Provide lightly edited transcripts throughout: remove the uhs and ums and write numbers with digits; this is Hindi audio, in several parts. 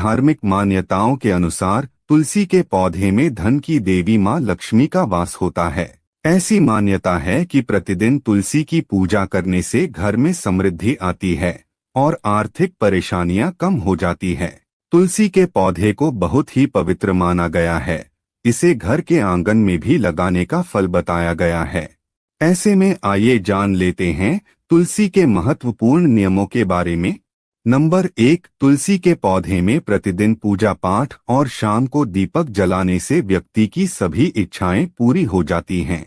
धार्मिक मान्यताओं के अनुसार तुलसी के पौधे में धन की देवी मां लक्ष्मी का वास होता है। ऐसी मान्यता है कि प्रतिदिन तुलसी की पूजा करने से घर में समृद्धि आती है और आर्थिक परेशानियां कम हो जाती है। तुलसी के पौधे को बहुत ही पवित्र माना गया है। इसे घर के आंगन में भी लगाने का फल बताया गया है। ऐसे में आइए जान लेते हैं तुलसी के महत्वपूर्ण नियमों के बारे में। नंबर 1, तुलसी के पौधे में प्रतिदिन पूजा पाठ और शाम को दीपक जलाने से व्यक्ति की सभी इच्छाएं पूरी हो जाती हैं।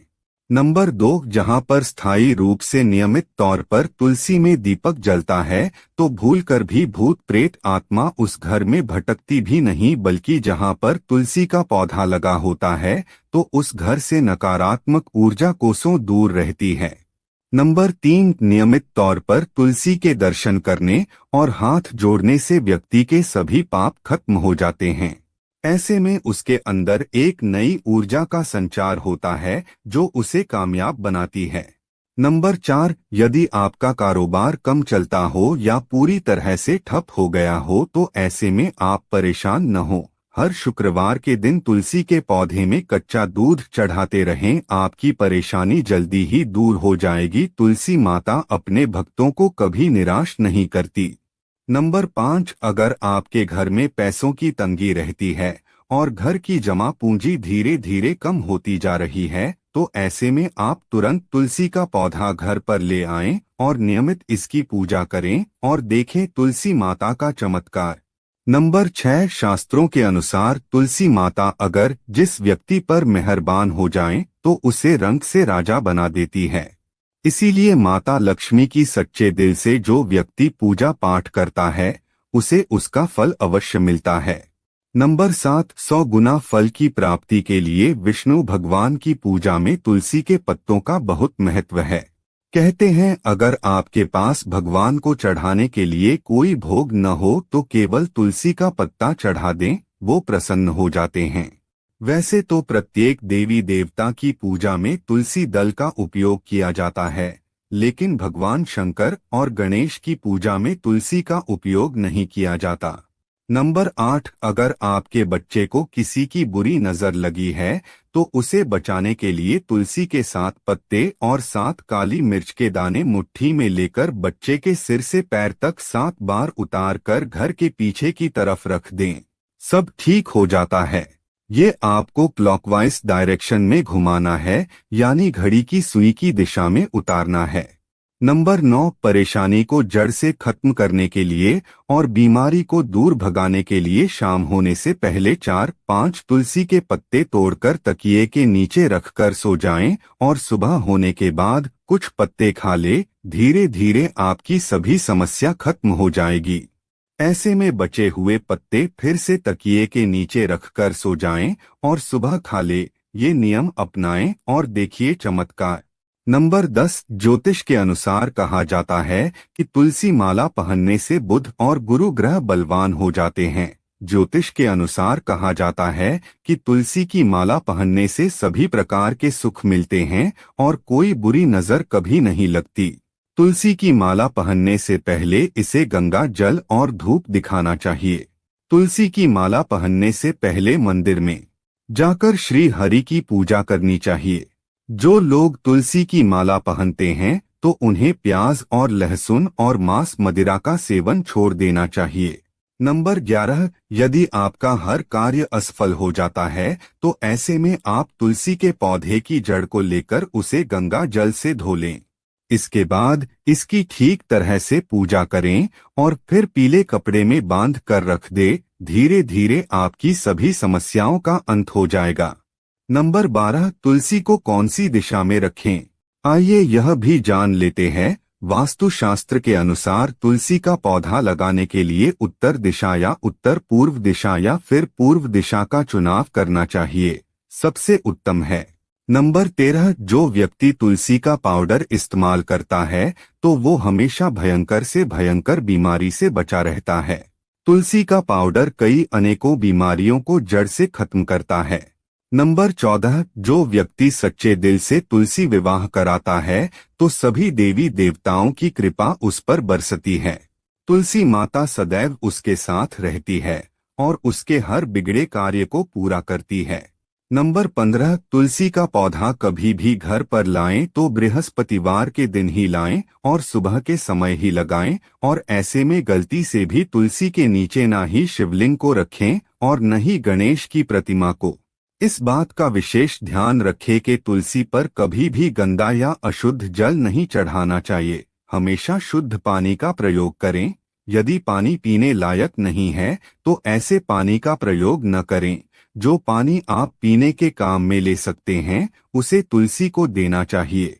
नंबर 2, जहां पर स्थायी रूप से नियमित तौर पर तुलसी में दीपक जलता है तो भूलकर भी भूत प्रेत आत्मा उस घर में भटकती भी नहीं, बल्कि जहां पर तुलसी का पौधा लगा होता है तो उस घर से नकारात्मक ऊर्जा कोसों दूर रहती है। नंबर 3, नियमित तौर पर तुलसी के दर्शन करने और हाथ जोड़ने से व्यक्ति के सभी पाप खत्म हो जाते हैं। ऐसे में उसके अंदर एक नई ऊर्जा का संचार होता है जो उसे कामयाब बनाती है। नंबर 4, यदि आपका कारोबार कम चलता हो या पूरी तरह से ठप हो गया हो तो ऐसे में आप परेशान न हो। हर शुक्रवार के दिन तुलसी के पौधे में कच्चा दूध चढ़ाते रहें, आपकी परेशानी जल्दी ही दूर हो जाएगी। तुलसी माता अपने भक्तों को कभी निराश नहीं करती। नंबर 5, अगर आपके घर में पैसों की तंगी रहती है और घर की जमा पूंजी धीरे धीरे कम होती जा रही है तो ऐसे में आप तुरंत तुलसी का पौधा घर पर ले आएं और नियमित इसकी पूजा करें और देखें तुलसी माता का चमत्कार। नंबर 6, शास्त्रों के अनुसार तुलसी माता अगर जिस व्यक्ति पर मेहरबान हो जाएं तो उसे रंग से राजा बना देती है। इसीलिए माता लक्ष्मी की सच्चे दिल से जो व्यक्ति पूजा पाठ करता है उसे उसका फल अवश्य मिलता है। नंबर 7, 100 गुना फल की प्राप्ति के लिए विष्णु भगवान की पूजा में तुलसी के पत्तों का बहुत महत्व है। कहते हैं अगर आपके पास भगवान को चढ़ाने के लिए कोई भोग न हो तो केवल तुलसी का पत्ता चढ़ा दें, वो प्रसन्न हो जाते हैं। वैसे तो प्रत्येक देवी देवता की पूजा में तुलसी दल का उपयोग किया जाता है, लेकिन भगवान शंकर और गणेश की पूजा में तुलसी का उपयोग नहीं किया जाता। नंबर 8, अगर आपके बच्चे को किसी की बुरी नजर लगी है तो उसे बचाने के लिए तुलसी के 7 पत्ते और 7 काली मिर्च के दाने मुट्ठी में लेकर बच्चे के सिर से पैर तक 7 बार उतार कर घर के पीछे की तरफ रख दें, सब ठीक हो जाता है। ये आपको क्लॉकवाइज डायरेक्शन में घुमाना है, यानी घड़ी की सुई की दिशा में उतारना है। नंबर 9, परेशानी को जड़ से खत्म करने के लिए और बीमारी को दूर भगाने के लिए शाम होने से पहले 4-5 तुलसी के पत्ते तोड़कर तकिए के नीचे रखकर सो जाएं और सुबह होने के बाद कुछ पत्ते खा ले। धीरे धीरे आपकी सभी समस्या खत्म हो जाएगी। ऐसे में बचे हुए पत्ते फिर से तकिए के नीचे रखकर सो जाएं और सुबह खा ले। ये नियम अपनाएं और देखिए चमत्कार। नंबर 10, ज्योतिष के अनुसार कहा जाता है कि तुलसी माला पहनने से बुध और गुरु ग्रह बलवान हो जाते हैं। ज्योतिष के अनुसार कहा जाता है कि तुलसी की माला पहनने से सभी प्रकार के सुख मिलते हैं और कोई बुरी नजर कभी नहीं लगती। तुलसी की माला पहनने से पहले इसे गंगा जल और धूप दिखाना चाहिए। तुलसी की माला पहनने से पहले मंदिर में जाकर श्री हरि की पूजा करनी चाहिए। जो लोग तुलसी की माला पहनते हैं तो उन्हें प्याज और लहसुन और मांस मदिरा का सेवन छोड़ देना चाहिए। नंबर 11, यदि आपका हर कार्य असफल हो जाता है तो ऐसे में आप तुलसी के पौधे की जड़ को लेकर उसे गंगा जल से धो लें। इसके बाद इसकी ठीक तरह से पूजा करें और फिर पीले कपड़े में बांध कर रख दे। धीरे धीरे आपकी सभी समस्याओं का अंत हो जाएगा। नंबर 12, तुलसी को कौन सी दिशा में रखें, आइए यह भी जान लेते हैं। वास्तु शास्त्र के अनुसार तुलसी का पौधा लगाने के लिए उत्तर दिशा या उत्तर पूर्व दिशा या फिर पूर्व दिशा का चुनाव करना चाहिए, सबसे उत्तम है। नंबर 13, जो व्यक्ति तुलसी का पाउडर इस्तेमाल करता है तो वो हमेशा भयंकर से भयंकर बीमारी से बचा रहता है। तुलसी का पाउडर कई अनेकों बीमारियों को जड़ से खत्म करता है। नंबर 14, जो व्यक्ति सच्चे दिल से तुलसी विवाह कराता है तो सभी देवी देवताओं की कृपा उस पर बरसती है। तुलसी माता सदैव उसके साथ रहती है और उसके हर बिगड़े कार्य को पूरा करती है। नंबर 15, तुलसी का पौधा कभी भी घर पर लाएं तो बृहस्पतिवार के दिन ही लाएं और सुबह के समय ही लगाएं, और ऐसे में गलती से भी तुलसी के नीचे ना ही शिवलिंग को रखें और न ही गणेश की प्रतिमा को। इस बात का विशेष ध्यान रखें कि तुलसी पर कभी भी गंदा या अशुद्ध जल नहीं चढ़ाना चाहिए। हमेशा शुद्ध पानी का प्रयोग करें। यदि पानी पीने लायक नहीं है तो ऐसे पानी का प्रयोग न करें। जो पानी आप पीने के काम में ले सकते हैं उसे तुलसी को देना चाहिए।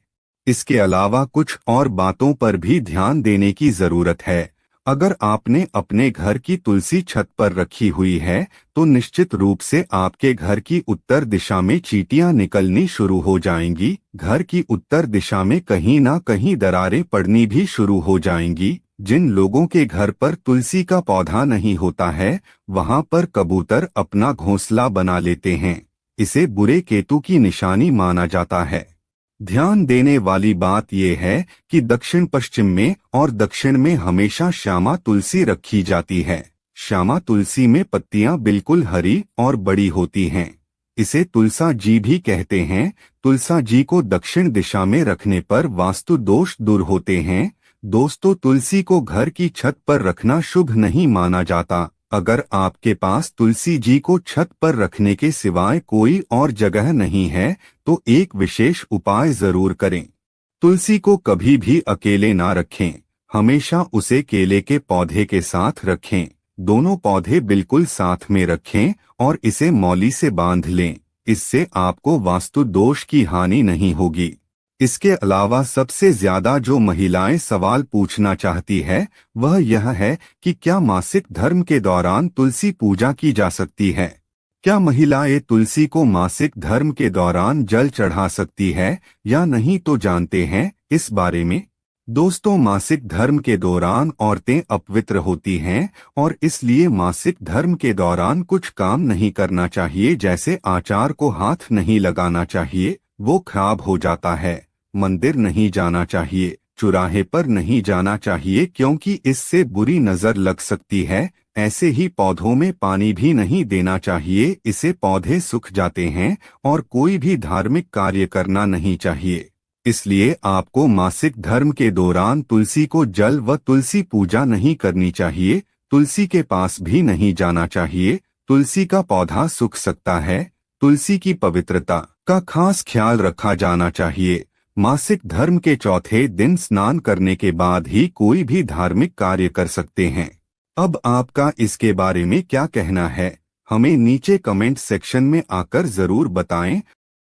इसके अलावा कुछ और बातों पर भी ध्यान देने की जरूरत है। अगर आपने अपने घर की तुलसी छत पर रखी हुई है तो निश्चित रूप से आपके घर की उत्तर दिशा में चींटियां निकलनी शुरू हो जाएंगी। घर की उत्तर दिशा में कहीं ना कहीं दरारें पड़नी भी शुरू हो जाएंगी। जिन लोगों के घर पर तुलसी का पौधा नहीं होता है वहां पर कबूतर अपना घोंसला बना लेते हैं। इसे बुरे केतु की निशानी माना जाता है। ध्यान देने वाली बात यह है कि दक्षिण पश्चिम में और दक्षिण में हमेशा श्यामा तुलसी रखी जाती है। श्यामा तुलसी में पत्तियां बिल्कुल हरी और बड़ी होती हैं। इसे तुलसा जी भी कहते हैं। तुलसा जी को दक्षिण दिशा में रखने पर वास्तु दोष दूर होते हैं। दोस्तों, तुलसी को घर की छत पर रखना शुभ नहीं माना जाता। अगर आपके पास तुलसी जी को छत पर रखने के सिवाय कोई और जगह नहीं है तो एक विशेष उपाय जरूर करें। तुलसी को कभी भी अकेले ना रखें। हमेशा उसे केले के पौधे के साथ रखें। दोनों पौधे बिल्कुल साथ में रखें और इसे मौली से बांध लें। इससे आपको वास्तु दोष की हानि नहीं होगी। इसके अलावा सबसे ज्यादा जो महिलाएं सवाल पूछना चाहती है वह यह है कि क्या मासिक धर्म के दौरान तुलसी पूजा की जा सकती है। क्या महिलाएं तुलसी को मासिक धर्म के दौरान जल चढ़ा सकती है या नहीं, तो जानते हैं इस बारे में। दोस्तों, मासिक धर्म के दौरान औरतें अपवित्र होती हैं और इसलिए मासिक धर्म के दौरान कुछ काम नहीं करना चाहिए। जैसे आचार को हाथ नहीं लगाना चाहिए, वो खराब हो जाता है। मंदिर नहीं जाना चाहिए, चुराहे पर नहीं जाना चाहिए क्योंकि इससे बुरी नजर लग सकती है। ऐसे ही पौधों में पानी भी नहीं देना चाहिए, इससे पौधे सूख जाते हैं। और कोई भी धार्मिक कार्य करना नहीं चाहिए। इसलिए आपको मासिक धर्म के दौरान तुलसी को जल व तुलसी पूजा नहीं करनी चाहिए। तुलसी के पास भी नहीं जाना चाहिए। तुलसी का पौधा सूख सकता है। तुलसी की पवित्रता का खास ख्याल रखा जाना चाहिए। मासिक धर्म के चौथे दिन स्नान करने के बाद ही कोई भी धार्मिक कार्य कर सकते हैं। अब आपका इसके बारे में क्या कहना है, हमें नीचे कमेंट सेक्शन में आकर जरूर बताएं।